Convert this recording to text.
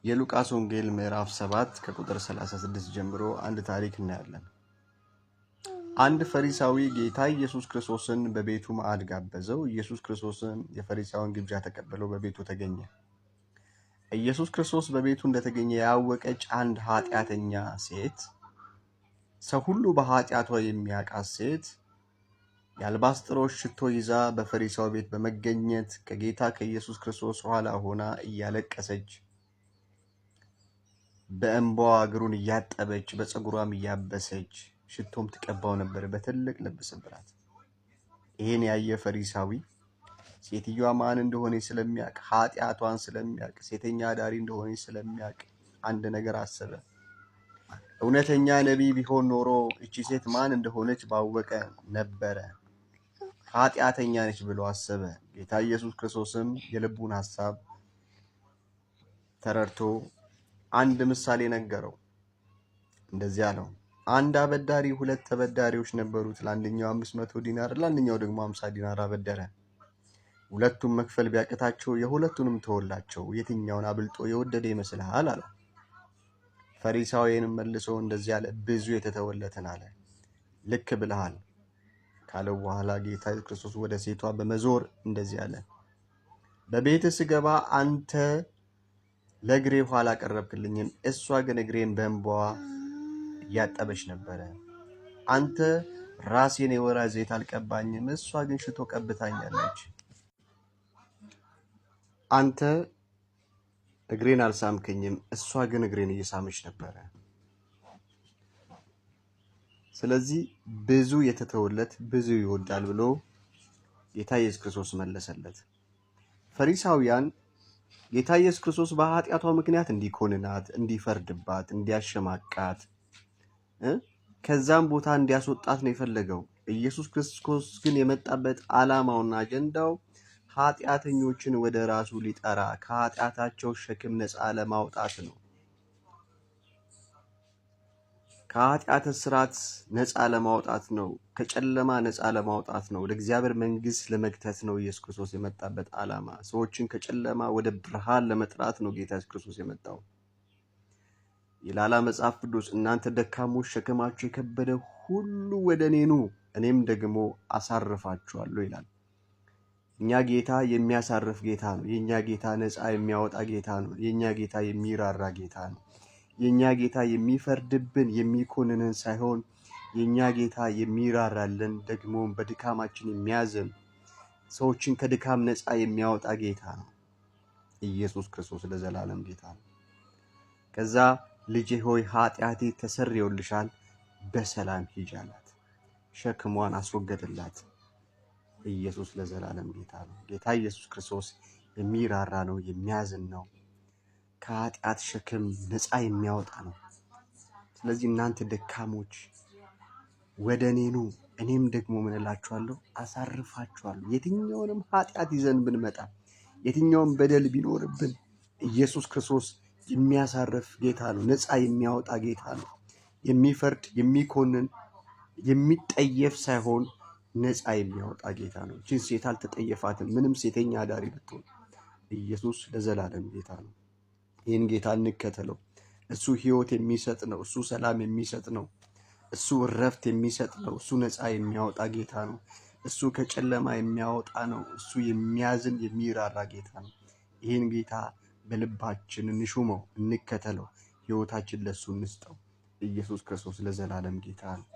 የሉቃስ ወንጌል ምዕራፍ 7 ከቁጥር 36 ጀምሮ አንድ ታሪክ እናያለን። አንድ ፈሪሳዊ ጌታ ኢየሱስ ክርስቶስን በቤቱ ማዕድ ጋበዘው። ኢየሱስ ክርስቶስን የፈሪሳውን ግብዣ ተቀበለው በቤቱ ተገኘ። ኢየሱስ ክርስቶስ በቤቱ እንደተገኘ ያወቀች አንድ ኃጢአተኛ ሴት፣ ሰው ሁሉ በኃጢአቷ የሚያውቃት ሴት የአልባስጥሮስ ሽቶ ይዛ በፈሪሳው ቤት በመገኘት ከጌታ ከኢየሱስ ክርስቶስ ኋላ ሆና እያለቀሰች በእንባዋ እግሩን እያጠበች በፀጉሯም እያበሰች ሽቶም ትቀባው ነበር በትልቅ ልብ ስብራት። ይሄን ያየ ፈሪሳዊ ሴትዮዋ ማን እንደሆነች ስለሚያውቅ፣ ኃጢአቷን ስለሚያውቅ፣ ሴተኛ አዳሪ እንደሆነች ስለሚያውቅ አንድ ነገር አሰበ። እውነተኛ ነቢይ ቢሆን ኖሮ እቺ ሴት ማን እንደሆነች ባወቀ ነበረ፣ ኃጢአተኛ ነች ብሎ አሰበ። ጌታ ኢየሱስ ክርስቶስም የልቡን ሐሳብ ተረድቶ አንድ ምሳሌ ነገረው። እንደዚህ አለው፣ አንድ አበዳሪ ሁለት ተበዳሪዎች ነበሩት። ለአንደኛው 500 ዲናር ለአንደኛው ደግሞ 50 ዲናር አበደረ። ሁለቱም መክፈል ቢያቅታቸው የሁለቱንም ተወላቸው። የትኛውን አብልጦ የወደደ ይመስልሃል አለው። ፈሪሳዊንም መልሶ እንደዚህ አለ፣ ብዙ የተተወለትን አለ። ልክ ብለሃል ካለው በኋላ ጌታ ኢየሱስ ክርስቶስ ወደ ሴቷ በመዞር እንደዚህ አለ፣ በቤትህ ስገባ አንተ ለእግሬ ውሃ አላቀረብክልኝም፣ እሷ ግን እግሬን በእንባዋ እያጠበች ነበረ። አንተ ራሴን የወይራ ዘይት አልቀባኝም፣ እሷ ግን ሽቶ ቀብታኛለች። አንተ እግሬን አልሳምከኝም፣ እሷ ግን እግሬን እየሳመች ነበረ። ስለዚህ ብዙ የተተወለት ብዙ ይወዳል ብሎ ጌታ ኢየሱስ ክርስቶስ መለሰለት። ፈሪሳውያን ጌታ ኢየሱስ ክርስቶስ በኃጢአቷ ምክንያት እንዲኮንናት፣ እንዲፈርድባት፣ እንዲያሸማቃት ከዛም ቦታ እንዲያስወጣት ነው የፈለገው። ኢየሱስ ክርስቶስ ግን የመጣበት ዓላማውና አጀንዳው ኃጢአተኞችን ወደ ራሱ ሊጠራ፣ ከኃጢአታቸው ሸክም ነፃ ለማውጣት ነው። ከኃጢአት ስርዓት ነፃ ለማውጣት ነው። ከጨለማ ነፃ ለማውጣት ነው። ወደ እግዚአብሔር መንግስት ለመክተት ነው ኢየሱስ ክርስቶስ የመጣበት ዓላማ። ሰዎችን ከጨለማ ወደ ብርሃን ለመጥራት ነው ጌታ ኢየሱስ ክርስቶስ የመጣው። ይላል መጽሐፍ ቅዱስ፣ እናንተ ደካሞች ሸክማችሁ የከበደ ሁሉ ወደ እኔ ኑ፣ እኔም ደግሞ አሳርፋችኋለሁ ይላል። የኛ ጌታ የሚያሳርፍ ጌታ ነው። የኛ ጌታ ነፃ የሚያወጣ ጌታ ነው። የኛ ጌታ የሚራራ ጌታ ነው። የኛ ጌታ የሚፈርድብን የሚኮንንን ሳይሆን የኛ ጌታ የሚራራልን፣ ደግሞ በድካማችን የሚያዝን፣ ሰዎችን ከድካም ነፃ የሚያወጣ ጌታ ነው። ኢየሱስ ክርስቶስ ለዘላለም ጌታ ነው። ከዛ ልጄ ሆይ ኃጢአቴ ተሰርዮልሻል፣ በሰላም ሂጂ አላት። ሸክሟን አስወገደላት። ኢየሱስ ለዘላለም ጌታ ነው። ጌታ ኢየሱስ ክርስቶስ የሚራራ ነው፣ የሚያዝን ነው፣ ከኃጢአት ሸክም ነፃ የሚያወጣ ነው። ስለዚህ እናንተ ደካሞች ወደ እኔ ኑ፣ እኔም ደግሞ ምን እላችኋለሁ? አሳርፋችኋለሁ። የትኛውንም ኃጢአት ይዘን ብንመጣ፣ የትኛውም በደል ቢኖርብን ኢየሱስ ክርስቶስ የሚያሳርፍ ጌታ ነው። ነፃ የሚያወጣ ጌታ ነው። የሚፈርድ የሚኮንን የሚጠየፍ ሳይሆን ነፃ የሚያወጣ ጌታ ነው። ይህችን ሴት አልተጠየፋትም። ምንም ሴተኛ አዳሪ ብትሆን ኢየሱስ ለዘላለም ጌታ ነው። ይህን ጌታ እንከተለው። እሱ ሕይወት የሚሰጥ ነው። እሱ ሰላም የሚሰጥ ነው። እሱ እረፍት የሚሰጥ ነው። እሱ ነፃ የሚያወጣ ጌታ ነው። እሱ ከጨለማ የሚያወጣ ነው። እሱ የሚያዝን የሚራራ ጌታ ነው። ይህን ጌታ በልባችን እንሹመው፣ እንከተለው፣ ሕይወታችን ለሱ እንስጠው። ኢየሱስ ክርስቶስ ለዘላለም ጌታ ነው።